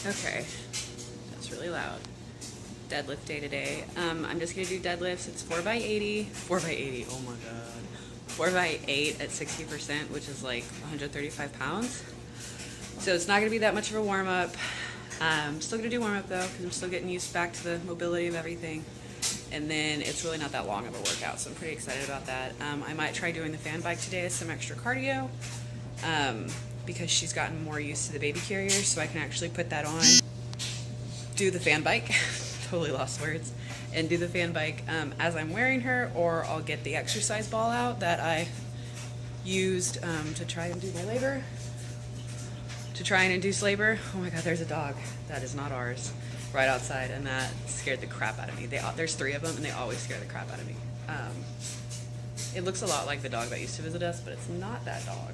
Okay, that's really loud. Deadlift day today. I'm just gonna do deadlifts. It's 4x80. 4x80. Oh my god. 4x8 at 60%, which is like 135 pounds. So it's not gonna be that much of a warm up. I'm still gonna do warm up though, because I'm still getting used back to the mobility of everything. And then it's really not that long of a workout, so I'm pretty excited about that. I might try doing the fan bike today as some extra cardio. Because she's gotten more used to the baby carrier, so I can actually put that on, do the fan bike, totally lost words, and do the fan bike as I'm wearing her, or I'll get the exercise ball out that I used to try and do my labor, to try and induce labor. Oh my god, there's a dog. That is not ours. Right outside, and that scared the crap out of me. There's 3 of them, and they always scare the crap out of me. It looks a lot like the dog that used to visit us, but it's not that dog.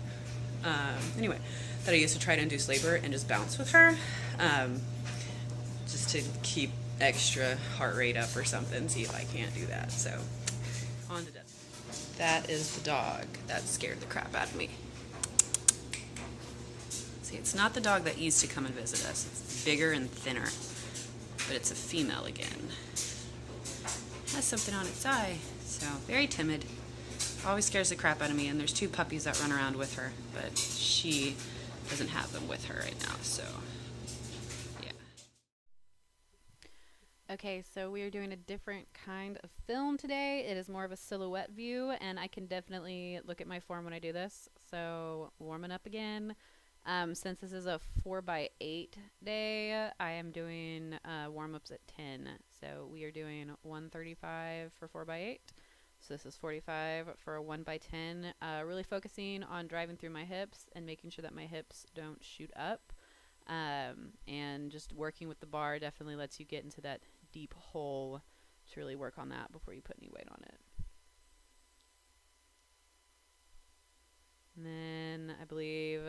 Anyway, that I used to try to induce labor and just bounce with her, just to keep extra heart rate up or something, see if I can't do that. So, on to death. That is the dog that scared the crap out of me. See, it's not the dog that used to come and visit us. It's bigger and thinner, but it's a female again. It has something on its eye, so very timid. Always scares the crap out of me, and there's 2 puppies that run around with her, but she doesn't have them with her right now, so yeah. Okay, so we are doing a different kind of film today. It is more of a silhouette view, and I can definitely look at my form when I do this. So warming up again. Since this is a 4x8 day, I am doing warm-ups at 10. So we are doing 135 for 4x8. So this is 45 for a 1x10. Really focusing on driving through my hips and making sure that my hips don't shoot up. And just working with the bar definitely lets you get into that deep hole to really work on that before you put any weight on it. And then I believe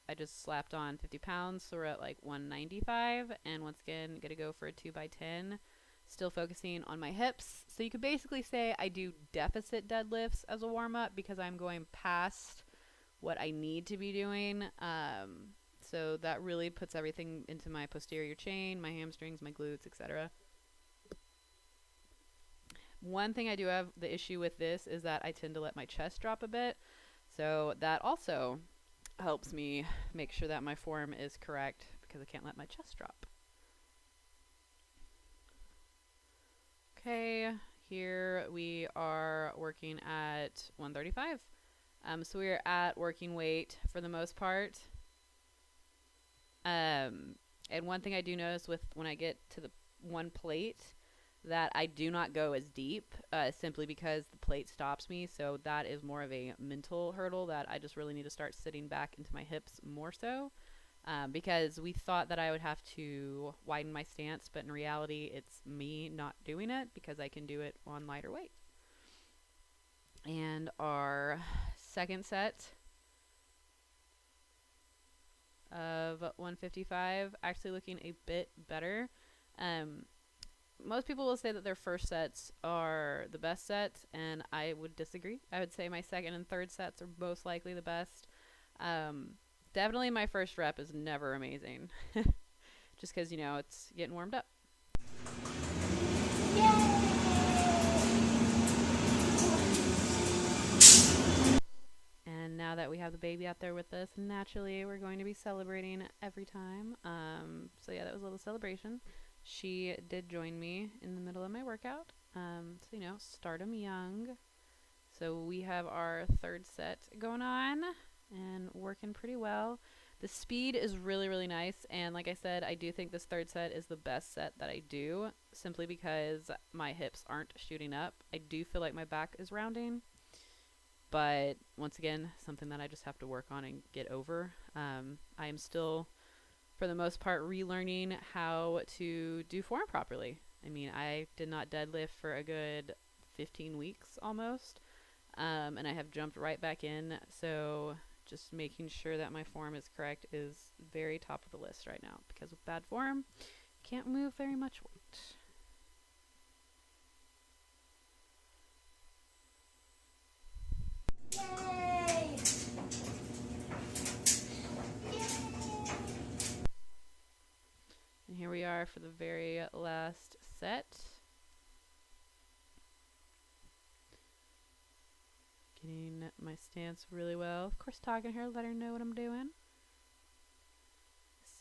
I just slapped on 50 pounds, so we're at like 195. And once again, gonna go for a 2x10. Still focusing on my hips. So you could basically say I do deficit deadlifts as a warm-up because I'm going past what I need to be doing. So that really puts everything into my posterior chain, my hamstrings, my glutes, etc. One thing I do have the issue with this is that I tend to let my chest drop a bit. So that also helps me make sure that my form is correct because I can't let my chest drop. Okay, here we are working at 135. So we are at working weight for the most part. And one thing I do notice with when I get to the one plate that I do not go as deep simply because the plate stops me. So that is more of a mental hurdle that I just really need to start sitting back into my hips more so. Because we thought that I would have to widen my stance, but in reality, it's me not doing it because I can do it on lighter weight. And our second set of 155 actually looking a bit better. Most people will say that their first sets are the best sets, and I would disagree. I would say my second and third sets are most likely the best. Definitely my first rep is never amazing. Just because, you know, it's getting warmed up. Yay! And now that we have the baby out there with us, naturally we're going to be celebrating every time. So yeah, that was a little celebration. She did join me in the middle of my workout. So, you know, start 'em young. So we have our third set going on and working pretty well. The speed is really, really nice. And like I said, I do think this third set is the best set that I do simply because my hips aren't shooting up. I do feel like my back is rounding. But once again, something that I just have to work on and get over. I am still, for the most part, relearning how to do form properly. I mean, I did not deadlift for a good 15 weeks almost. And I have jumped right back in. So just making sure that my form is correct is very top of the list right now. Because with bad form, can't move very much weight. Yay! Yay! are for the very last set. Getting my stance really well. Of course, talking to her, let her know what I'm doing.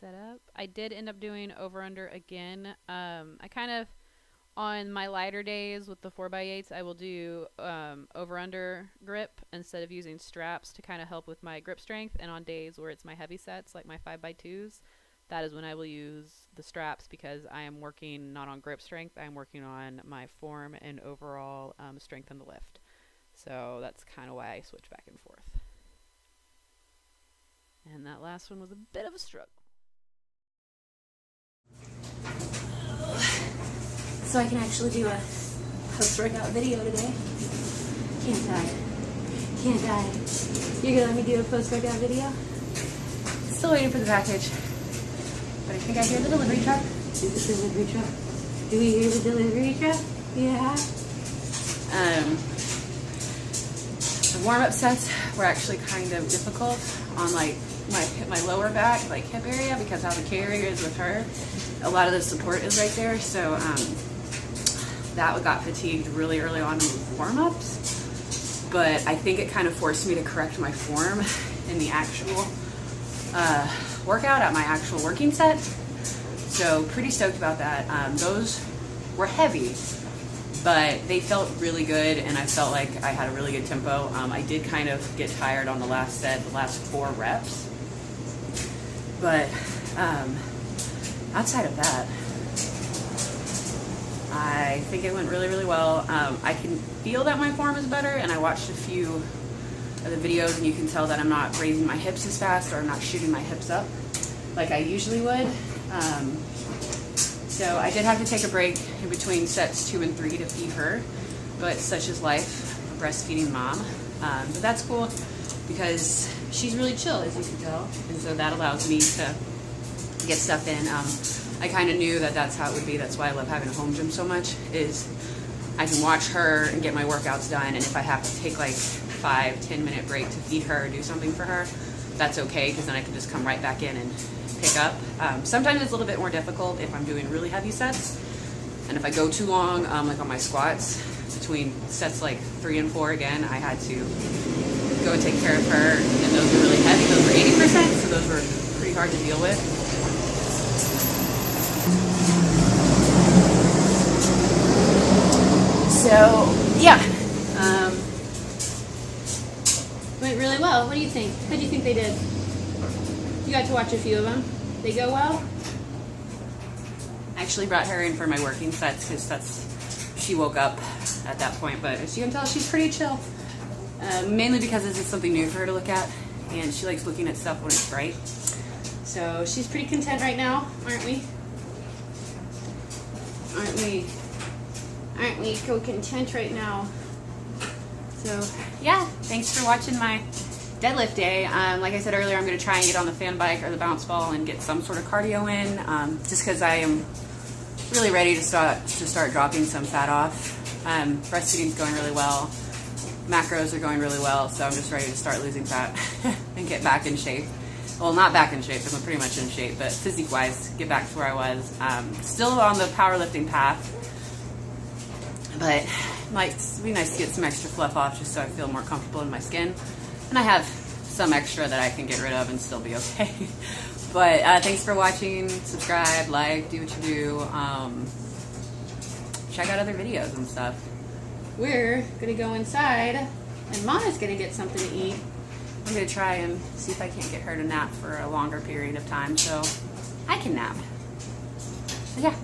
Set up. I did end up doing over-under again. I kind of, on my lighter days with the 4x8s, I will do over-under grip instead of using straps to kind of help with my grip strength. And on days where it's my heavy sets, like my 5x2s, that is when I will use the straps, because I am working not on grip strength, I'm working on my form and overall strength in the lift. So that's kind of why I switch back and forth. And that last one was a bit of a struggle. So I can actually do a post-workout video today. Can't die. Can't die. You're gonna let me do a post-workout video? Still waiting for the package. But I think I hear the delivery truck. Do the delivery truck. Do we hear the delivery truck? Yeah. The warm-up sets were actually kind of difficult on like my lower back, like hip area, because how the carrier is with her. A lot of the support is right there, so that got fatigued really early on in the warm-ups. But I think it kind of forced me to correct my form in the actual workout at my actual working set. So pretty stoked about that. Those were heavy, but they felt really good, and I felt like I had a really good tempo. I did kind of get tired on the last set, the last 4 reps. But outside of that, I think it went really, really well. I can feel that my form is better, and I watched a few of the videos, and you can tell that I'm not raising my hips as fast, or I'm not shooting my hips up like I usually would. So I did have to take a break in between sets 2 and 3 to feed her, but such is life, a breastfeeding mom. But that's cool because she's really chill, as you can tell, and so that allows me to get stuff in. I kind of knew that that's how it would be. That's why I love having a home gym so much, is I can watch her and get my workouts done, and if I have to take like 5-10 minute break to feed her or do something for her, that's okay, because then I can just come right back in and pick up. Sometimes it's a little bit more difficult if I'm doing really heavy sets, and if I go too long, like on my squats, between sets like 3 and 4 again, I had to go and take care of her, and those were really heavy. Those were 80%, so those were pretty hard to deal with. So, yeah. Went really well. What do you think? How do you think they did? You got to watch a few of them. They go well? I actually brought her in for my working sets because she woke up at that point, but as you can tell, she's pretty chill. Mainly because this is something new for her to look at, and she likes looking at stuff when it's bright. So she's pretty content right now, aren't we? Aren't we? Aren't we so content right now? So, yeah, thanks for watching my deadlift day. Like I said earlier, I'm going to try and get on the fan bike or the bounce ball and get some sort of cardio in, just because I am really ready to start dropping some fat off. Breastfeeding's going really well. Macros are going really well, so I'm just ready to start losing fat and get back in shape. Well, not back in shape, because I'm pretty much in shape, but physique-wise, get back to where I was. Still on the powerlifting path, but it might be nice to get some extra fluff off just so I feel more comfortable in my skin. And I have some extra that I can get rid of and still be okay. But thanks for watching. Subscribe, like, do what you do. Check out other videos and stuff. We're gonna go inside, and Mama's gonna get something to eat. I'm going to try and see if I can't get her to nap for a longer period of time so I can nap. So yeah.